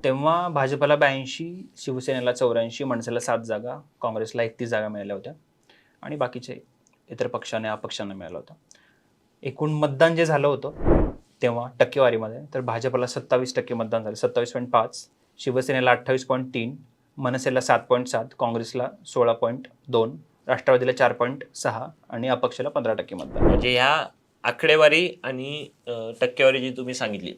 तेव्हा भाजपला 82, शिवसेनेला 84, मनसेला 7 जागा, काँग्रेसला 31 जागा मिळाल्या होत्या आणि बाकीचे इतर पक्षाने अपक्षांना मिळाला होता. एकूण मतदान जे झालं होतं तेव्हा टक्केवारीमध्ये तर भाजपला 27% मतदान झालं, 27.5, शिवसेनेला 28.3, मनसेला 7.7, काँग्रेसला 16.2, राष्ट्रवादीला 4.6 आणि अपक्षाला 15% मतदान. म्हणजे ह्या आकडेवारी आणि टक्केवारी जी तुम्ही सांगितली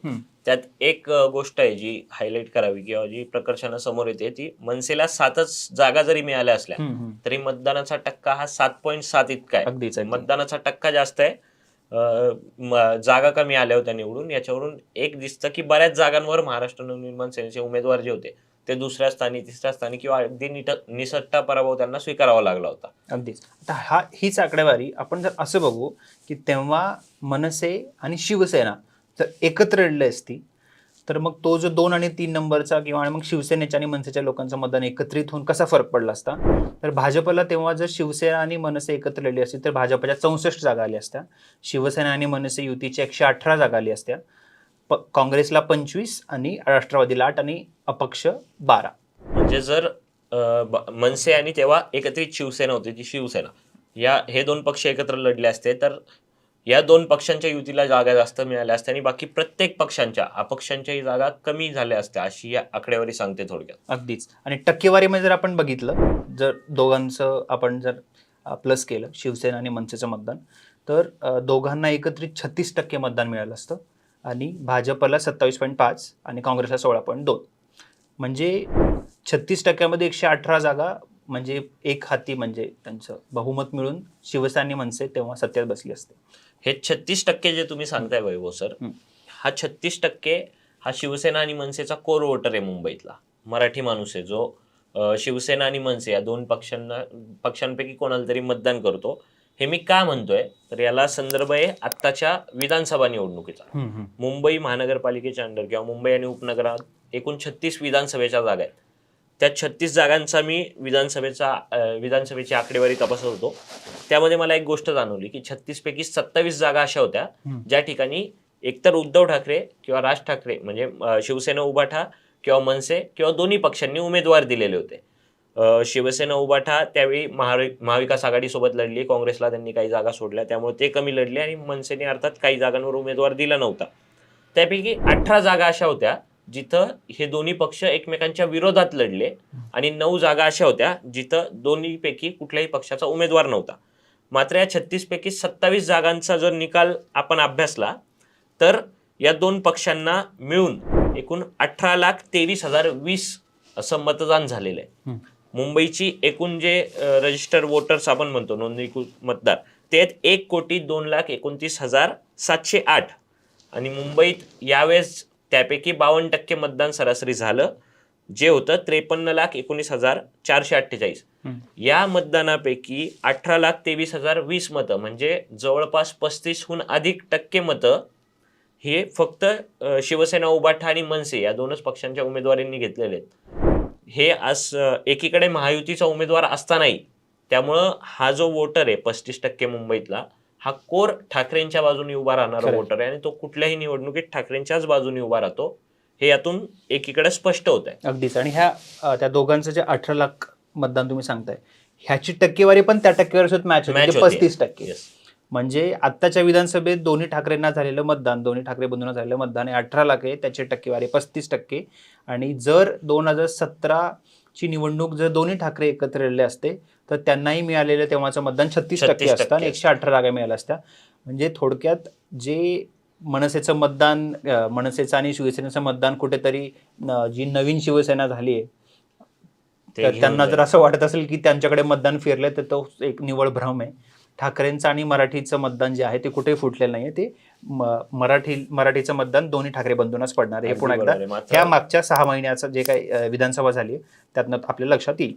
त्यात एक गोष्ट आहे जी हायलाईट करावी किंवा जी प्रकर्षानं समोर येते ती मनसेला 7च जागा जरी मिळाल्या असल्या तरी मतदानाचा टक्का हा 7.7 इतका आहे. अगदीच मतदानाचा टक्का जास्त आहे, जागा कमी आल्या होत्या निवडून. याच्यावरून एक दिसतं की बऱ्याच जागांवर महाराष्ट्र नवनिर्माण सेनेचे उमेदवार जे होते ते दुसऱ्या स्थानी, तिसऱ्या स्थानी किंवा अगदी निसट्टा पराभव त्यांना स्वीकारावा लागला होता. अगदीच. आता हीच आकडेवारी आपण जर असं बघू की तेव्हा मनसे आणि शिवसेना जर एकत्र लढली असती तर मग तो जो 2 आणि 3 नंबरचा किंवा मग शिवसेनेच्या आणि मनसेच्या लोकांचं मतदान एकत्रित होऊन कसा फरक पडला असता. तर भाजपला तेव्हा जर शिवसेना आणि मनसे एकत्र लढली असती तर भाजपच्या 64 जागा आल्या असत्या, शिवसेना आणि मनसे युतीच्या 118 जागा आली असत्या, काँग्रेसला 25 आणि राष्ट्रवादीला 8 आणि अपक्ष 12. म्हणजे जर मनसे आणि तेव्हा एकत्रित शिवसेना होती ती शिवसेना हे 2 पक्ष एकत्र लढले असते तर या 2 पक्षांच्या युतीला जागा जास्त मिळाल्या असत्या आणि बाकी प्रत्येक पक्षांच्या अपक्षांच्याही जागा कमी झाल्या असत्या अशी या आकडेवारी सांगते थोडक्यात. अगदीच. आणि टक्केवारीमध्ये जर आपण बघितलं, जर दोघांचं आपण जर प्लस केलं शिवसेना आणि मनसेचं मतदान तर दोघांना एकत्रित 36% मतदान मिळालं असतं आणि भाजपला 27.5 आणि काँग्रेसला 16.2. म्हणजे 36%मध्ये 118 जागा म्हणजे एक हाती म्हणजे त्यांचं बहुमत मिळून शिवसेना आणि मनसे तेव्हा सत्तेत बसली असते. हे 36% जे तुम्ही सांगताय वैभव सर, हा 36% हा शिवसेना आणि मनसेचा कोर वोटर आहे मुंबईतला, मराठी माणूस आहे जो शिवसेना आणि मनसे या 2 पक्षांपैकी कोणाला तरी मतदान करतो. हे मी का म्हणतोय तर याला संदर्भ आहे आत्ताच्या विधानसभा निवडणुकीचा. मुंबई महानगरपालिकेच्या अंडर किंवा मुंबई आणि उपनगरात एकूण 36 विधानसभेच्या जागा आहेत. त्या 36 जागांचा मी विधानसभेची आकडेवारी तपासत होतो. त्यामध्ये मला एक गोष्ट जाणवली की 36 पैकी 27 जागा अशा होत्या ज्या ठिकाणी एकतर उद्धव ठाकरे किंवा राज ठाकरे म्हणजे शिवसेना उभाठा किंवा मनसे किंवा दोन्ही पक्षांनी उमेदवार दिलेले होते. शिवसेना उभाठा त्यावेळी महाविकास आघाडीसोबत लढली, काँग्रेसला त्यांनी काही जागा सोडल्या त्यामुळे ते कमी लढले आणि मनसेने अर्थात काही जागांवर उमेदवार दिला नव्हता. त्यापैकी 18 जागा अशा होत्या जिथं हे दोन्ही पक्ष एकमेकांच्या विरोधात लढले आणि 9 जागा अशा होत्या जिथं दोन्हीपैकी कुठल्याही पक्षाचा उमेदवार नव्हता. मात्र या 36 पैकी 27 जागांचा जर निकाल आपण अभ्यासला तर या 2 पक्षांना मिळून एकूण 18,23,020 असं मतदान झालेलं आहे. मुंबईची एकूण जे रजिस्टर वोटर्स आपण म्हणतो नोंदणीकृत मतदार ते आहेत 1,29,29,708 आणि मुंबईत यावेळेस त्यापैकी 52% मतदान सरासरी झालं जे होतं 53,19,448. या मतदानापैकी 18,23,020 मतं म्हणजे जवळपास 35हून अधिक टक्के मतं हे फक्त शिवसेना उभाठा आणि मनसे या 2च पक्षांच्या उमेदवारांनी घेतलेले आहेत. हे आज एकीकडे महायुतीचा उमेदवार असतानाही त्यामुळं हा जो वोटर आहे 35% मुंबईतला हा कोर ठाकरेंच्या बाजूने उभा राहणारा वोटर आहे आणि तो कुठल्याही निवडणुकीत ठाकरेंच्याच बाजूने उभा राहतो हे यातून एकीकडे स्पष्ट होत आहे. अगदीच. आणि त्या दोघांचं जे 18 लाख मतदान तुम्ही सांगताय ह्याची टक्केवारी पण त्या टक्केवारीसोबत मॅच होते 35%. म्हणजे आत्ताच्या विधानसभेत दोन्ही ठाकरेंना झालेलं मतदान, दोन्ही ठाकरे बंधूंना झालेलं मतदान 18 लाख आहे, त्याची टक्केवारी 35%. आणि जर 2017ची निवडणूक जर दोन्ही ठाकरे एकत्र राहिले असते तर त्यांनाही मिळालेलं तेव्हाचं मतदान 36% असतं आणि 118 जागा मिळाल्या असत्या. म्हणजे थोडक्यात जे मनसेचं मतदान, मनसेचं आणि शिवसेनेचं मतदान कुठेतरी जी नवीन शिवसेना झाली आहे तर त्यांना जर असं वाटत असेल की त्यांच्याकडे मतदान फिरलंय तर तो एक निव्वळ भ्रम आहे. ठाकरेंचं आणि मराठीचं मतदान जे आहे ते कुठेही फुटलेलं नाहीये. ते मराठीचं मतदान दोन्ही ठाकरे बंधूंनाच पडणार आहे. हे पुन्हा एकदा ह्या मागच्या 6 महिन्याचं जे काही विधानसभा झाली त्यातनं आपल्या लक्षात येईल.